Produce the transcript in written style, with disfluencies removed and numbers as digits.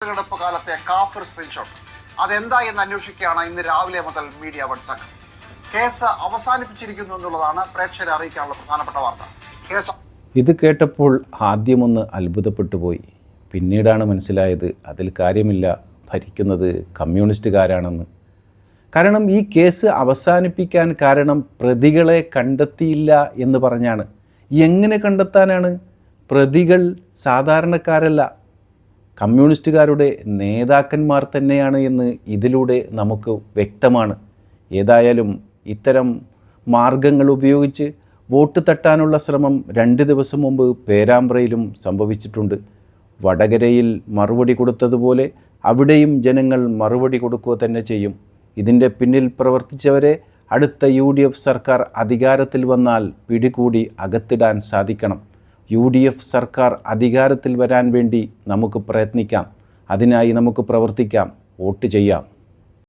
തെരഞ്ഞെടുപ്പ് കാലത്തെ കാഫിർ സ്ക്രീൻഷോട്ട് അതെന്താ എന്ന് അന്വേഷിക്കുകയാണ് ഇന്ന് രാവിലെ മുതൽ മീഡിയ വൺ സംഘം. കേസ് അവസാനിപ്പിച്ചിരിക്കുന്നു എന്നുള്ളതാണ് പ്രേക്ഷകരെ അറിയിക്കാനുള്ള പ്രധാനപ്പെട്ട വാർത്ത. ഇത് കേട്ടപ്പോൾ ആദ്യമൊന്ന് അത്ഭുതപ്പെട്ടു പോയി. പിന്നീടാണ് മനസ്സിലായത് അതിൽ കാര്യമില്ല, ഭരിക്കുന്നത് കമ്മ്യൂണിസ്റ്റുകാരാണെന്ന്. കാരണം ഈ കേസ് അവസാനിപ്പിക്കാൻ കാരണം പ്രതികളെ കണ്ടെത്തിയില്ല എന്ന് പറഞ്ഞാണ്. എങ്ങനെ കണ്ടെത്താനാണ്? പ്രതികൾ സാധാരണക്കാരല്ല, കമ്മ്യൂണിസ്റ്റുകാരുടെ നേതാക്കന്മാർ തന്നെയാണ് എന്ന് ഇതിലൂടെ നമുക്ക് വ്യക്തമാണ്. ഏതായാലും ഇത്തരം മാർഗങ്ങൾ ഉപയോഗിച്ച് വോട്ട് തട്ടാനുള്ള ശ്രമം 2 ദിവസം മുമ്പ് പേരാമ്പ്രയിലും സംഭവിച്ചിട്ടുണ്ട്. വടകരയിൽ മറുപടി കൊടുത്തതുപോലെ അവിടെയും ജനങ്ങൾ മറുപടി കൊടുക്കുക തന്നെ ചെയ്യും. ഇതിൻ്റെ പിന്നിൽ പ്രവർത്തിച്ചവരെ അടുത്ത UDF സർക്കാർ അധികാരത്തിൽ വന്നാൽ പിടികൂടി അകത്തിടാൻ സാധിക്കണം. UDF സർക്കാർ അധികാരത്തിൽ വരാൻ വേണ്ടി നമുക്ക് പ്രയത്നിക്കാം. അതിനായി നമുക്ക് പ്രവർത്തിക്കാം, വോട്ട് ചെയ്യാം.